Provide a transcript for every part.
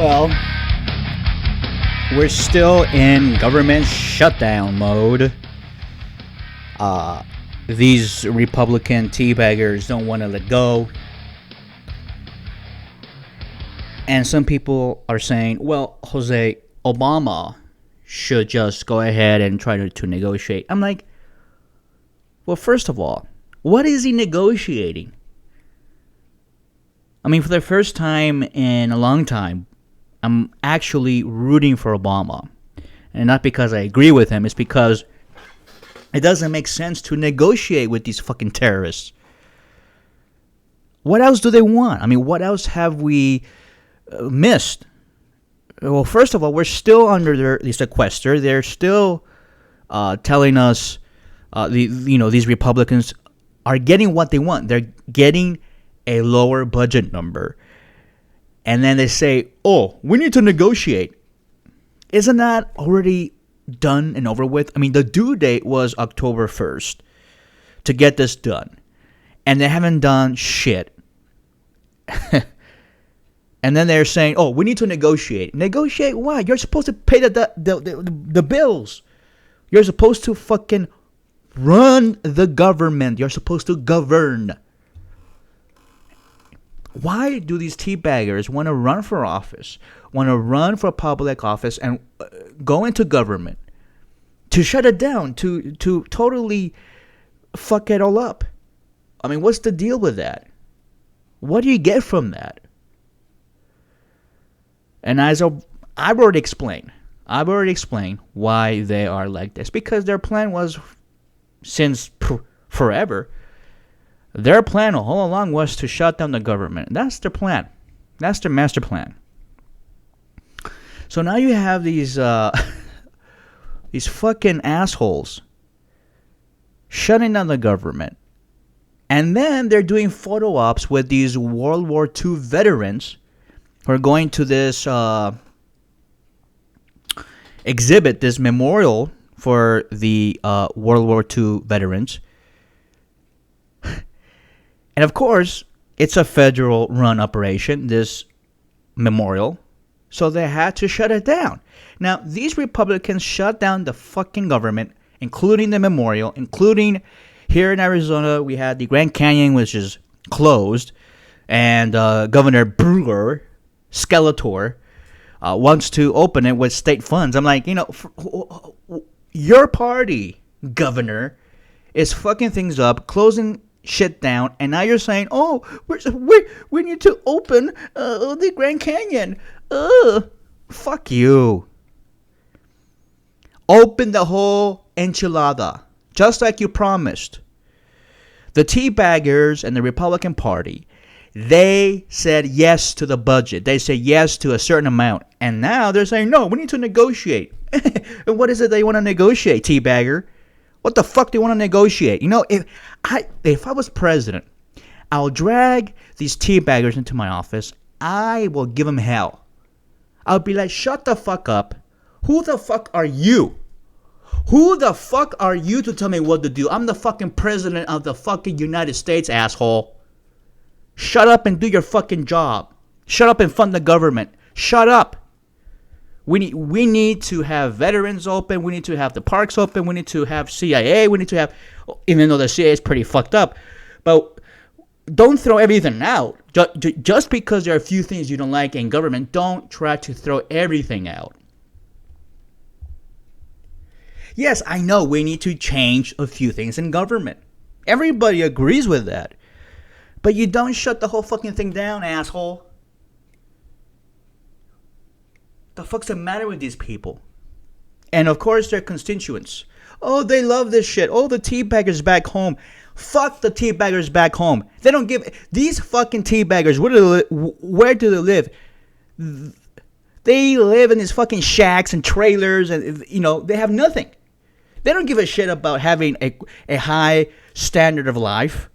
Well, we're still in government shutdown mode. These Republican teabaggers don't want to let go. And some people are saying, well, Jose, Obama should just go ahead and try to negotiate. I'm like, well, first of all, what is he negotiating? I mean, for the first time in a long time, I'm actually rooting for Obama. And not because I agree with him, it's because it doesn't make sense to negotiate with these fucking terrorists. What else do they want? I mean, what else have we missed? Well, first of all, we're still under the sequester. They're still telling us, these Republicans are getting what they want. They're getting a lower budget number. And then they say, oh, we need to negotiate. Isn't that already done and over with? I mean, the due date was October 1st to get this done. And they haven't done shit. And then they're saying, oh, we need to negotiate. Negotiate what? You're supposed to pay the bills. You're supposed to fucking run the government. You're supposed to govern. Why do these teabaggers want to run for office, want to run for public office and go into government to shut it down, to totally fuck it all up? I mean, what's the deal with that? What do you get from that? And as I've already explained why they are like this. Because their plan was, since forever, their plan all along was to shut down the government. That's their plan. That's their master plan. So now you have these these fucking assholes shutting down the government. And then they're doing photo ops with these World War II veterans who are going to this exhibit, this memorial for the World War II veterans. And of course, it's a federal-run operation, this memorial, so they had to shut it down. Now, these Republicans shut down the fucking government, including the memorial, including here in Arizona, we had the Grand Canyon, which is closed, and Governor Brewer, Skeletor, wants to open it with state funds. I'm like, your party, Governor, is fucking things up, closing shit down, and now you're saying, oh, we need to open the Grand Canyon. Fuck you. Open the whole enchilada, just like you promised. The teabaggers and the Republican Party, they said yes to the budget. They said yes to a certain amount, and now they're saying, no, we need to negotiate. And what is it they want to negotiate, teabagger? What the fuck do you want to negotiate? If I was president, I'll drag these teabaggers into my office. I will give them hell. I'll be like, shut the fuck up. Who the fuck are you? Who the fuck are you to tell me what to do? I'm the fucking president of the fucking United States, asshole. Shut up and do your fucking job. Shut up and fund the government. Shut up. We need to have veterans open. We need to have the parks open. We need to have CIA. We need to have, even though the CIA is pretty fucked up, but don't throw everything out. Just because there are a few things you don't like in government, don't try to throw everything out. Yes, I know we need to change a few things in government. Everybody agrees with that. But you don't shut the whole fucking thing down, asshole. The fuck's the matter with these people? And of course, their constituents. Oh, they love this shit. Oh, the teabaggers back home. Fuck the teabaggers back home. They don't give... These fucking teabaggers, where do they live? They live in these fucking shacks and trailers, and they have nothing. They don't give a shit about having a high standard of life.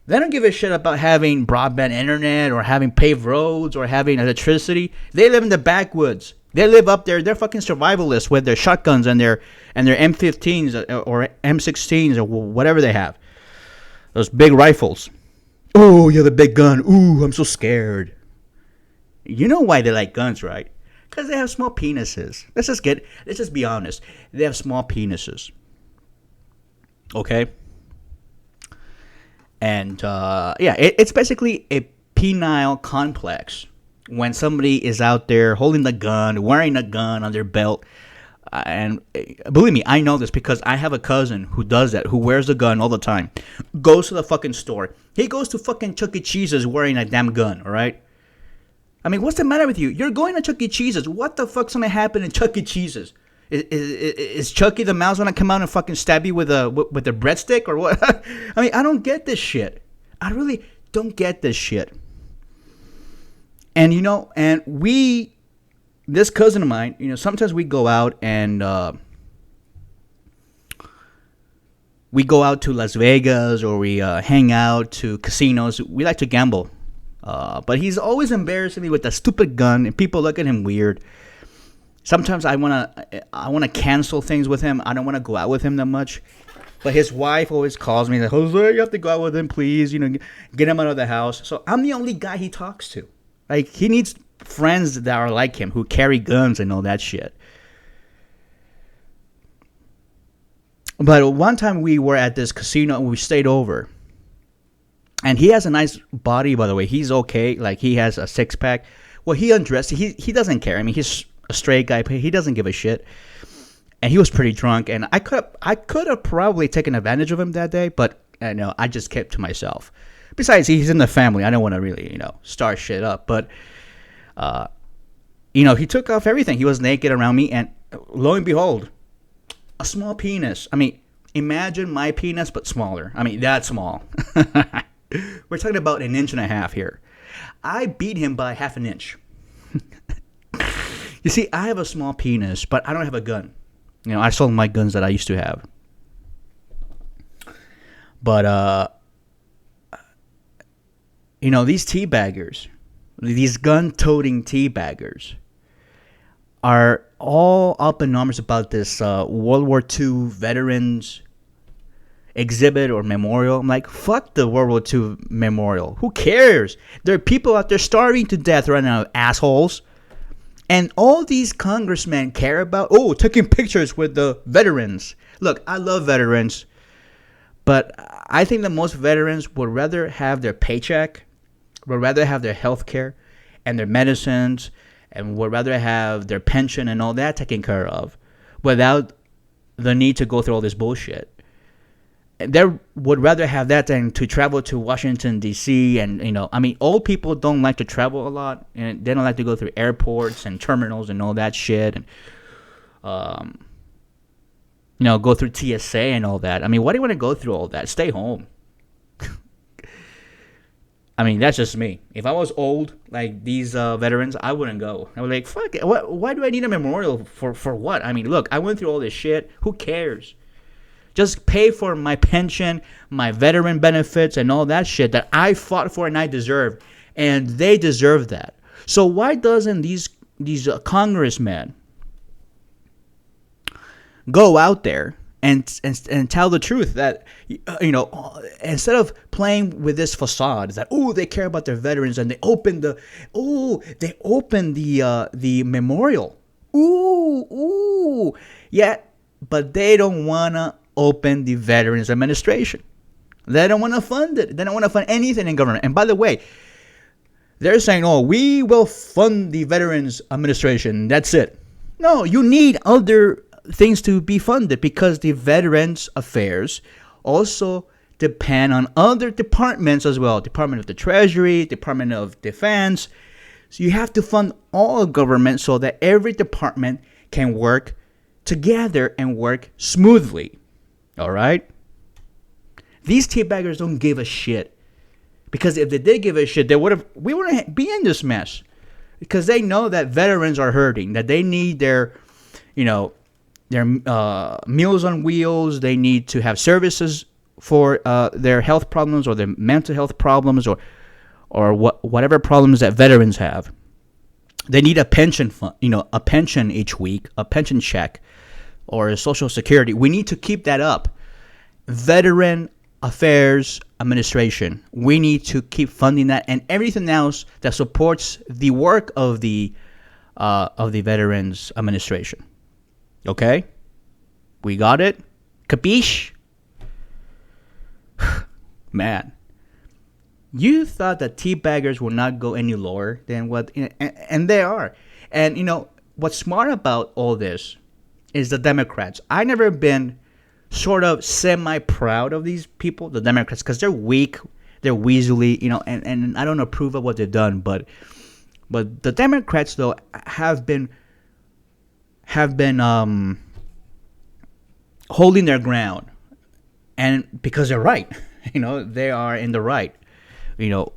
They don't give a shit about having broadband internet or having paved roads or having electricity. They live in the backwoods. They live up there. They're fucking survivalists with their shotguns and their M15s or M16s or whatever they have. Those big rifles. Oh, you have a big gun. Ooh, I'm so scared. You know why they like guns, right? Because they have small penises. Let's just be honest. They have small penises. Okay? And it's basically a penile complex when somebody is out there holding the gun, wearing a gun on their belt. And believe me, I know this because I have a cousin who does that, who wears a gun all the time. Goes to the fucking store. He goes to fucking Chuck E. Cheese's wearing a damn gun, all right? I mean, what's the matter with you? You're going to Chuck E. Cheese's. What the fuck's going to happen in Chuck E. Cheese's? Is Chucky the mouse going to come out and fucking stab you with a breadstick or what? I mean, I don't get this shit. I really don't get this shit. And, this cousin of mine, sometimes we go out and we go out to Las Vegas or we hang out to casinos. We like to gamble. But he's always embarrassing me with that stupid gun, and people look at him weird. Sometimes I wanna cancel things with him. I don't want to go out with him that much. But his wife always calls me, like, Jose, you have to go out with him, please. Get him out of the house. So I'm the only guy he talks to. Like, he needs friends that are like him, who carry guns and all that shit. But one time we were at this casino and we stayed over. And he has a nice body, by the way. He's okay. Like, he has a six-pack. Well, he undressed. He doesn't care. I mean, he's a straight guy. He doesn't give a shit. And he was pretty drunk. And I could have probably taken advantage of him that day. But, no, I just kept to myself. Besides, he's in the family. I don't want to really, start shit up. But, he took off everything. He was naked around me. And lo and behold, a small penis. I mean, imagine my penis, but smaller. I mean, that small. We're talking about 1.5 inches here. I beat him by 1/2 inch. You see, I have a small penis, but I don't have a gun. I sold my guns that I used to have. But, these teabaggers, these gun-toting teabaggers, are all up in arms about this World War II veterans exhibit or memorial. I'm like, fuck the World War II memorial. Who cares? There are people out there starving to death right now, assholes. And all these congressmen care about, taking pictures with the veterans. Look, I love veterans, but I think that most veterans would rather have their paycheck, would rather have their health care and their medicines, and would rather have their pension and all that taken care of without the need to go through all this bullshit. They would rather have that than to travel to Washington, D.C. And, old people don't like to travel a lot. And they don't like to go through airports and terminals and all that shit. And, go through TSA and all that. I mean, why do you want to go through all that? Stay home. I mean, that's just me. If I was old, like these veterans, I wouldn't go. I would be like, fuck it. Why do I need a memorial for what? I mean, look, I went through all this shit. Who cares? Just pay for my pension, my veteran benefits, and all that shit that I fought for and I deserve. And they deserve that. So why doesn't these congressmen go out there and tell the truth that, instead of playing with this facade that, they care about their veterans and they open the memorial. Yeah, but they don't want to open the Veterans Administration. They don't want to fund it. They don't want to fund anything in government. And by the way, they're saying, we will fund the Veterans Administration. That's it. No, you need other things to be funded because the Veterans Affairs also depend on other departments as well. Department of the Treasury, Department of Defense. So you have to fund all of government so that every department can work together and work smoothly. All right? These teabaggers don't give a shit. Because if they did give a shit, we wouldn't be in this mess. Because they know that veterans are hurting, that they need their Meals on Wheels. They need to have services for their health problems or their mental health problems or whatever problems that veterans have. They need a pension fund, a pension each week, a pension check, or a Social Security. We need to keep that up. Veteran Affairs Administration. We need to keep funding that and everything else that supports the work of the Veterans Administration. Okay, we got it. Capiche? Man, you thought that teabaggers would not go any lower than what, and they are. And what's smart about all this is the Democrats. I never been sort of semi-proud of these people, the Democrats, because they're weak, they're weaselly, and I don't approve of what they've done. But the Democrats though have been holding their ground, and because they're right, they are in the right.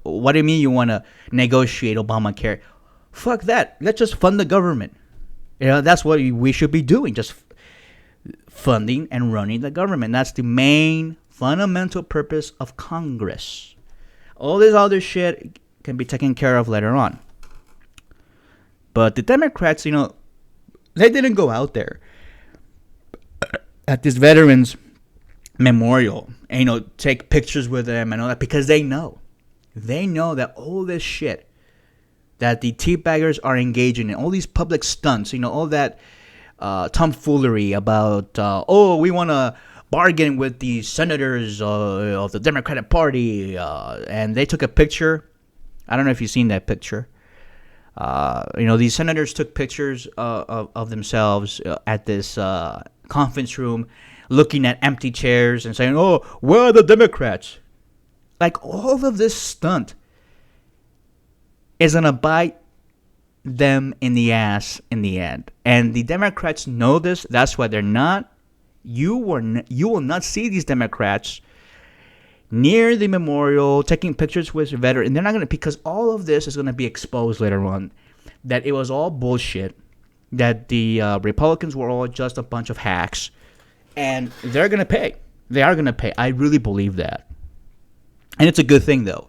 What do you mean you want to negotiate Obamacare? Fuck that. Let's just fund the government. That's what we should be doing. Just funding and running the government. That's the main fundamental purpose of Congress. All this other shit can be taken care of later on. But the Democrats, they didn't go out there at this veterans memorial and, take pictures with them and all that, because they know that all this shit that the teabaggers are engaging in, all these public stunts, all that tomfoolery about, we want to bargain with the senators of the Democratic Party, and they took a picture. I don't know if you've seen that picture. These senators took pictures of themselves at this conference room, looking at empty chairs and saying, "Oh, where are the Democrats?" Like, all of this stunt is going to bite them in the ass in the end. And the Democrats know this. That's why they're not. You will not see these Democrats near the memorial taking pictures with veterans. And they're not going to, because all of this is going to be exposed later on, that it was all bullshit, that the Republicans were all just a bunch of hacks, and they're going to pay. They are going to pay. I really believe that. And it's a good thing, though.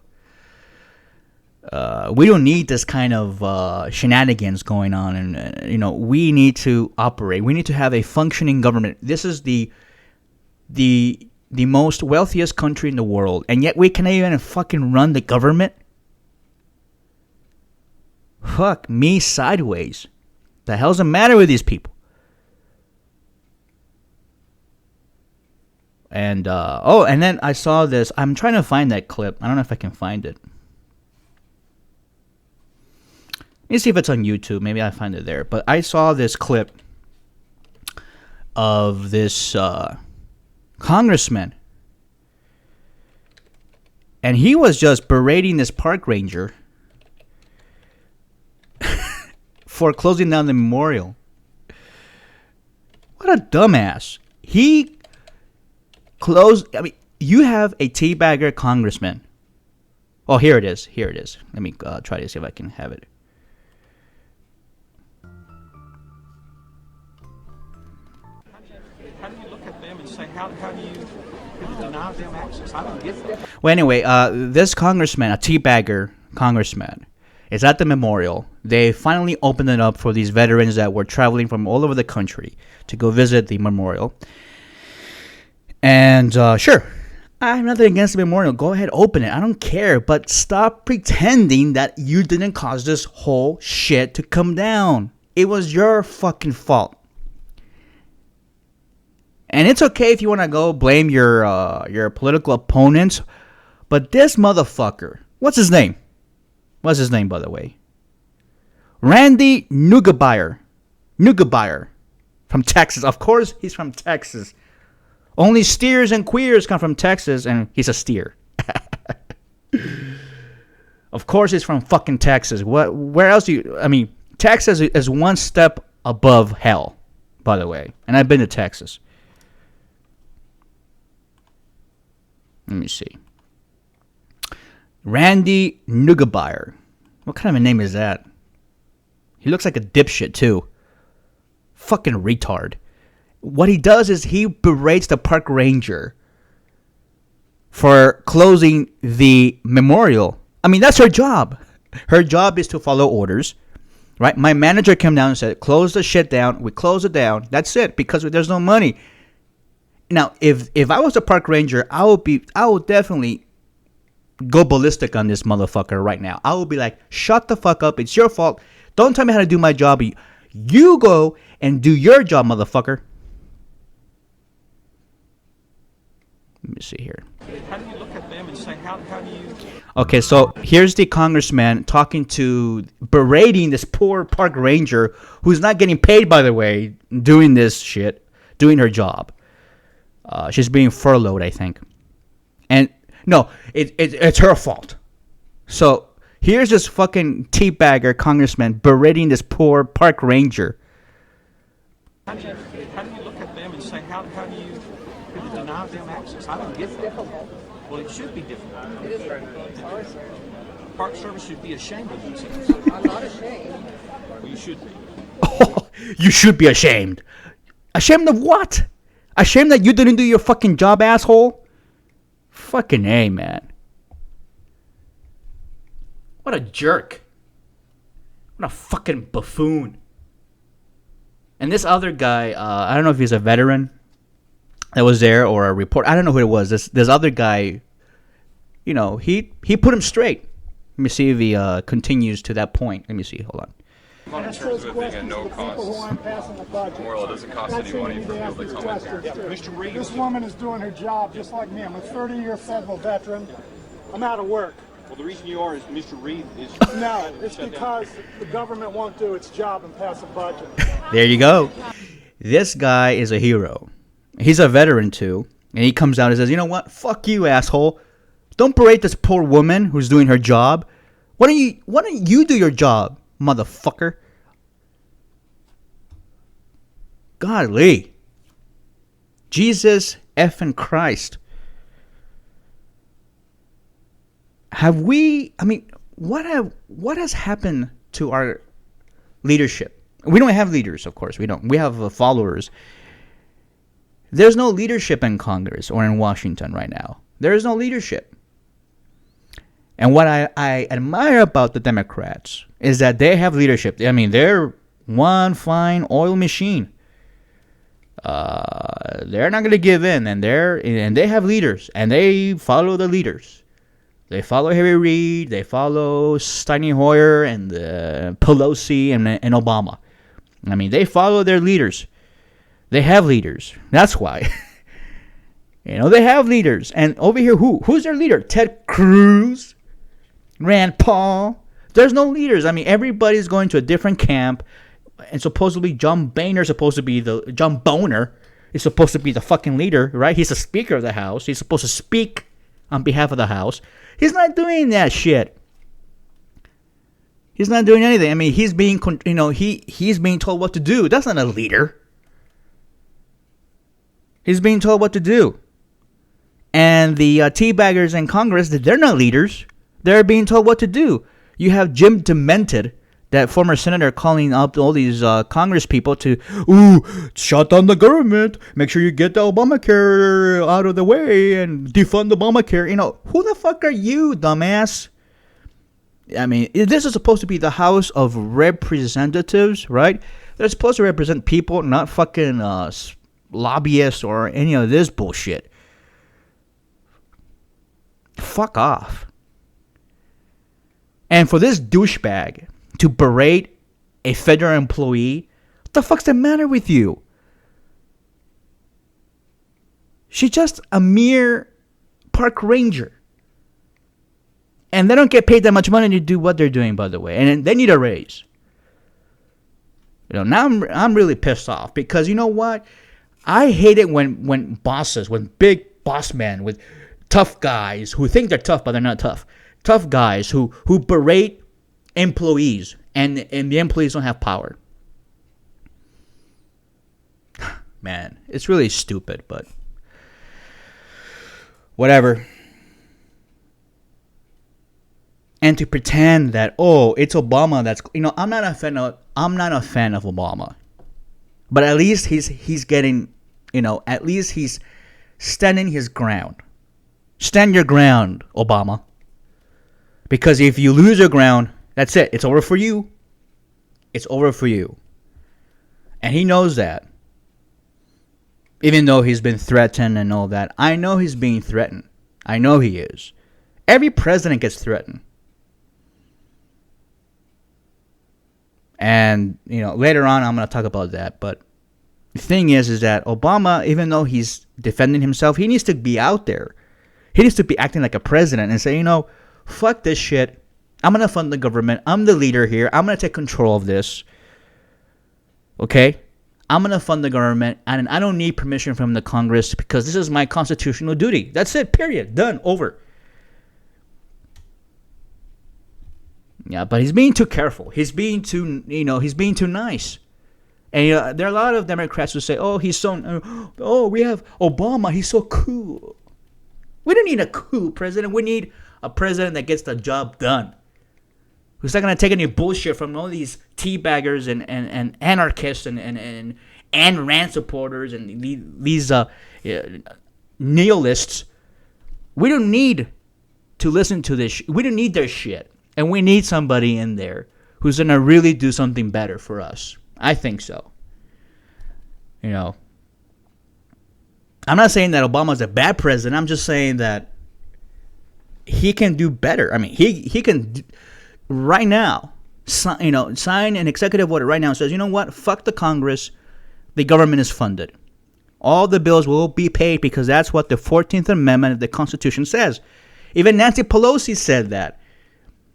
We don't need this kind of shenanigans going on, and we need to operate. We need to have a functioning government. This is the most wealthiest country in the world, and yet we can't even fucking run the government. Fuck me sideways. The hell's the matter with these people? And and then I saw this. I'm trying to find that clip. I don't know if I can find it. Let me see if it's on YouTube. Maybe I find it there. But I saw this clip of this congressman, and he was just berating this park ranger for closing down the memorial. What a dumbass. He closed. I mean, you have a teabagger congressman. Oh, here it is. Here it is. Let me try to see if I can have it. How do you look at them and say, how do you deny them access? I don't get that. Well, anyway, this congressman, a teabagger congressman, is at the memorial. They finally opened it up for these veterans that were traveling from all over the country to go visit the memorial. And sure, I have nothing against the memorial. Go ahead, open it. I don't care. But stop pretending that you didn't cause this whole shit to come down. It was your fucking fault. And it's okay if you want to go blame your political opponents, but this motherfucker, what's his name? What's his name, by the way? Randy Neugebauer from Texas. Of course, he's from Texas. Only steers and queers come from Texas, and he's a steer. Of course, he's from fucking Texas. Where else do you? I mean, Texas is one step above hell, by the way. And I've been to Texas. Let me see. Randy Neugebauer. What kind of a name is that? He looks like a dipshit, too. Fucking retard. What he does is he berates the park ranger for closing the memorial. I mean, that's her job. Her job is to follow orders, right? My manager came down and said, close the shit down. We close it down. That's it, because there's no money. Now, if I was a park ranger, I would definitely go ballistic on this motherfucker right now. I would be like, shut the fuck up. It's your fault. Don't tell me how to do my job. You go and do your job, motherfucker. Let me see here. How do you look at them and say, how do you... Okay, so here's the congressman berating this poor park ranger who's not getting paid, by the way, doing this shit, doing her job. She's being furloughed, I think. And no, it's her fault. So here's this fucking teabagger congressman berating this poor park ranger. How do you look at them and say, how do you deny them access? I don't get that. Well, it should be difficult. It is very difficult. Park Service should be ashamed of themselves. I'm not ashamed. Well, you should be. Oh, you should be ashamed. Ashamed of what? Ashamed that you didn't do your fucking job, asshole? Fucking A, man. What a jerk. What a fucking buffoon. And this other guy, I don't know if he's a veteran that was there or a reporter. I don't know who it was. This other guy, you know, he put him straight. Let me see if he continues to that point. Let me see. Hold on. In terms of it being a no cost, moral, it doesn't cost any money for people to come in here. Mr. Reed. This woman is doing her job just like me. I'm a 30-year federal veteran. I'm out of work. Well, the reason you are is Mr. Reed is... No, it's because the government won't do its job and pass a budget. There you go. This guy is a hero. He's a veteran too. And he comes out and says, you know what? Fuck you, asshole. Don't berate this poor woman who's doing her job. Why don't you do your job, motherfucker? Golly. Jesus effing Christ. What has happened to our leadership? We don't have leaders, of course. We don't. We have followers. There's no leadership in Congress or in Washington right now. There is no leadership. And what I admire about the Democrats is that they have leadership. I mean, they're one fine oil machine. They're not going to give in, and they have leaders, and they follow the leaders. They follow Harry Reid, they follow Steny Hoyer and Pelosi and Obama. I mean, they follow their leaders. They have leaders. That's why. They have leaders. And over here, who's their leader? Ted Cruz? Rand Paul? There's no leaders. I mean, everybody's going to a different camp. And supposedly John Boehner is supposed to be the fucking leader, right? He's the Speaker of the House. He's supposed to speak on behalf of the House. He's not doing that shit. He's not doing anything. I mean, he's being told what to do. That's not a leader. He's being told what to do. And the teabaggers in Congress, they're not leaders. They're being told what to do. You have Jim Demented, that former senator, calling up all these Congress people to, shut down the government. Make sure you get the Obamacare out of the way and defund Obamacare. Who the fuck are you, dumbass? I mean, this is supposed to be the House of Representatives, right? They're supposed to represent people, not fucking lobbyists or any of this bullshit. Fuck off. And for this douchebag to berate a federal employee, what the fuck's the matter with you? She's just a mere park ranger. And they don't get paid that much money to do what they're doing, by the way. And they need a raise. Now I'm really pissed off because you know what? I hate it when bosses, when big boss men, with tough guys who think they're tough but they're not tough. Tough guys who berate employees and the employees don't have power. Man, it's really stupid, but whatever. And to pretend that it's Obama that's I'm not a fan of Obama. But at least he's getting, at least he's standing his ground. Stand your ground, Obama. Because if you lose your ground, that's it. It's over for you. It's over for you. And he knows that. Even though he's been threatened and all that. I know he's being threatened. I know he is. Every president gets threatened. And, later on I'm going to talk about that. But the thing is that Obama, even though he's defending himself, he needs to be out there. He needs to be acting like a president and say, fuck this shit. I'm going to fund the government. I'm the leader here. I'm going to take control of this. Okay? I'm going to fund the government, and I don't need permission from the Congress because this is my constitutional duty. That's it, period. Done. Over. Yeah, but he's being too careful. He's being too, he's being too nice. And there are a lot of Democrats who say, we have Obama. He's so cool. We don't need a cool president. We need a president that gets the job done. Who's not going to take any bullshit from all these teabaggers and anarchists and Ayn Rand supporters and these nihilists. We don't need to listen to this. We don't need their shit. And we need somebody in there who's going to really do something better for us. I think so. I'm not saying that Obama's a bad president. I'm just saying that he can do better. I mean, he can... right now, sign an executive order right now and says, what? Fuck the Congress. The government is funded. All the bills will be paid because that's what the 14th Amendment of the Constitution says. Even Nancy Pelosi said that.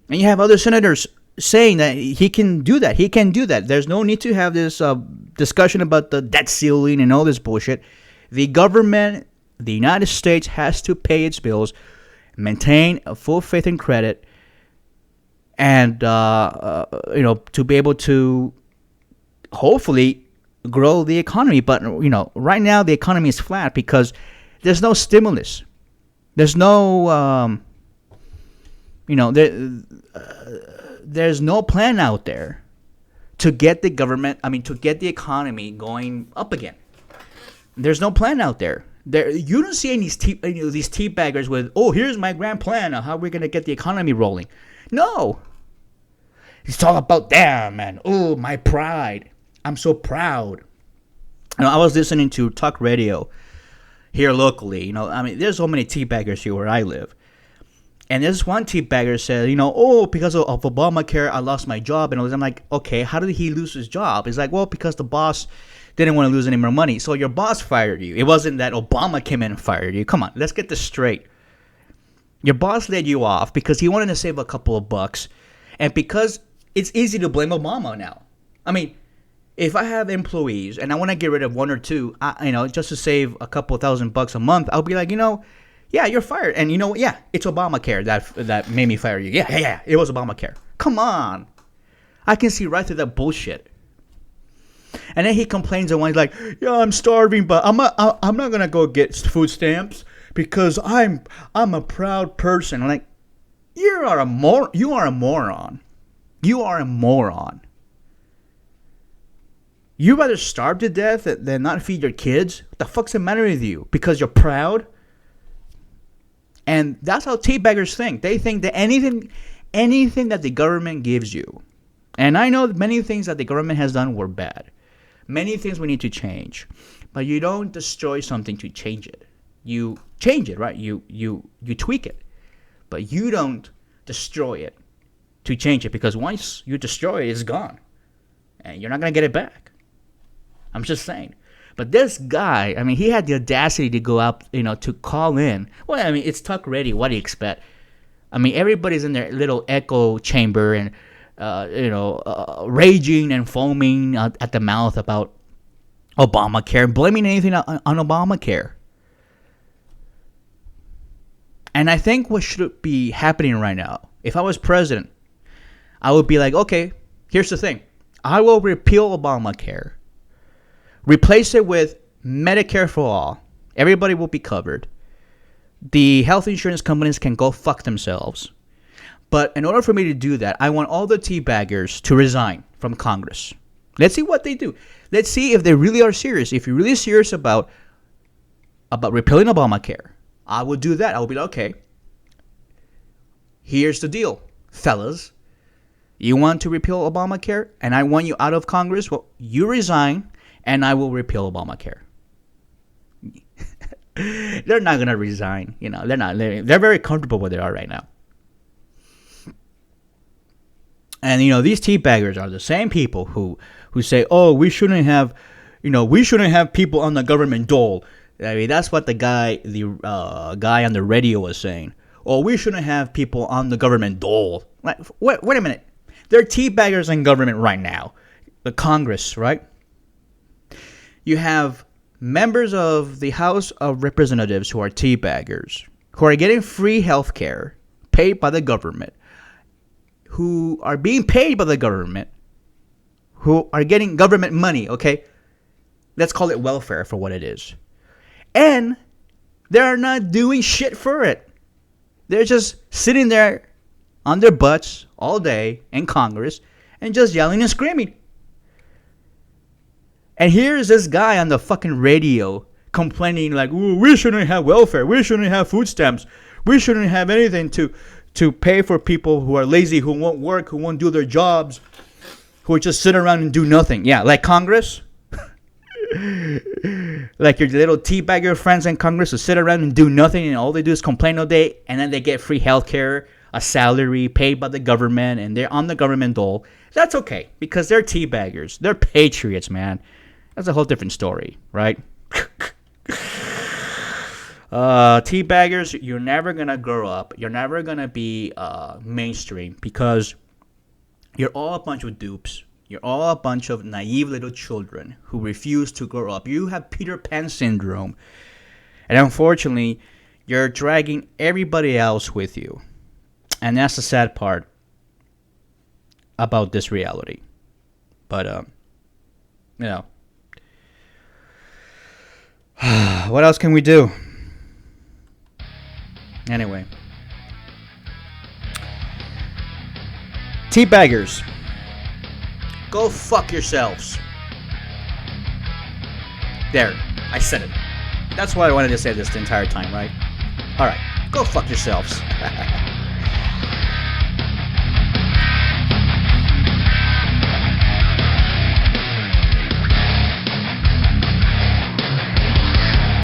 And you have other senators saying that he can do that. He can do that. There's no need to have this discussion about the debt ceiling and all this bullshit. The government, the United States, has to pay its bills, maintain a full faith and credit, and to be able to hopefully grow the economy. But right now the economy is flat because there's no stimulus. There's no there's no plan out there to get the economy going up again. There's no plan out there. You don't see any these teabaggers with, here's my grand plan of how we're gonna get the economy rolling. No. It's all about them and my pride. I'm so proud. I was listening to talk radio here locally. There's so many teabaggers here where I live. And this one teabagger said, because of Obamacare, I lost my job. And I'm like, okay, how did he lose his job? He's like, well, because the boss didn't want to lose any more money. So your boss fired you. It wasn't that Obama came in and fired you. Come on, let's get this straight. Your boss laid you off because he wanted to save a couple of bucks. And because it's easy to blame Obama now. I mean, if I have employees and I want to get rid of one or two, just to save a couple $1,000 a month, I'll be like, yeah, you're fired. And it's Obamacare that made me fire you. Yeah, it was Obamacare. Come on. I can see right through that bullshit. And then he complains and he's like, yeah, I'm starving, but I'm not going to go get food stamps because I'm a proud person. I'm like, you are a moron. You are a moron. You rather starve to death than not feed your kids? What the fuck's the matter with you? Because you're proud? And that's how teabaggers think. They think that anything that the government gives you, and I know many things that the government has done were bad. Many things we need to change. But you don't destroy something to change it. You change it, right? You tweak it. But you don't destroy it to change it, because once you destroy it, it's gone. And you're not going to get it back. I'm just saying. But this guy, he had the audacity to go out, to call in. Well, it's talk radio. What do you expect? Everybody's in their little echo chamber and, raging and foaming at the mouth about Obamacare, blaming anything on Obamacare. And I think what should be happening right now, if I was president, I would be like, okay, here's the thing. I will repeal Obamacare. Replace it with Medicare for all. Everybody will be covered. The health insurance companies can go fuck themselves. But in order for me to do that, I want all the teabaggers to resign from Congress. Let's see what they do. Let's see if they really are serious. If you're really serious about repealing Obamacare, I will do that. I will be like, okay, here's the deal, fellas. You want to repeal Obamacare and I want you out of Congress? Well, you resign and I will repeal Obamacare. They're not gonna resign. You know, they're not. They're very comfortable where they are right now. And you know, these teabaggers are the same people who say, "Oh, we shouldn't have people on the government dole." I mean, that's what the guy on the radio was saying. "Oh, we shouldn't have people on the government dole." Like, wait a minute. There are teabaggers in government right now, the Congress, right? You have members of the House of Representatives who are teabaggers, who are getting free health care paid by the government, who are being paid by the government, who are getting government money, okay? Let's call it welfare for what it is. And they're not doing shit for it. They're just sitting there on their butts all day in Congress and just yelling and screaming. And here's this guy on the fucking radio complaining like, "Ooh, we shouldn't have welfare. We shouldn't have food stamps. We shouldn't have anything to pay for people who are lazy, who won't work, who won't do their jobs, who just sit around and do nothing." Yeah, like Congress. Like your little teabagger friends in Congress who sit around and do nothing and all they do is complain all day, and then they get free health care, a salary paid by the government, and they're on the government dole. That's okay because they're teabaggers. They're patriots, man. That's a whole different story, right? Teabaggers, you're never going to grow up. You're never going to be mainstream because you're all a bunch of dupes. You're all a bunch of naive little children who refuse to grow up. You have Peter Pan syndrome. And unfortunately, you're dragging everybody else with you. And that's the sad part about this reality. But, you know. What else can we do? Anyway. Teabaggers. Go fuck yourselves. There. I said it. That's what I wanted to say this the entire time, right? Alright. Go fuck yourselves.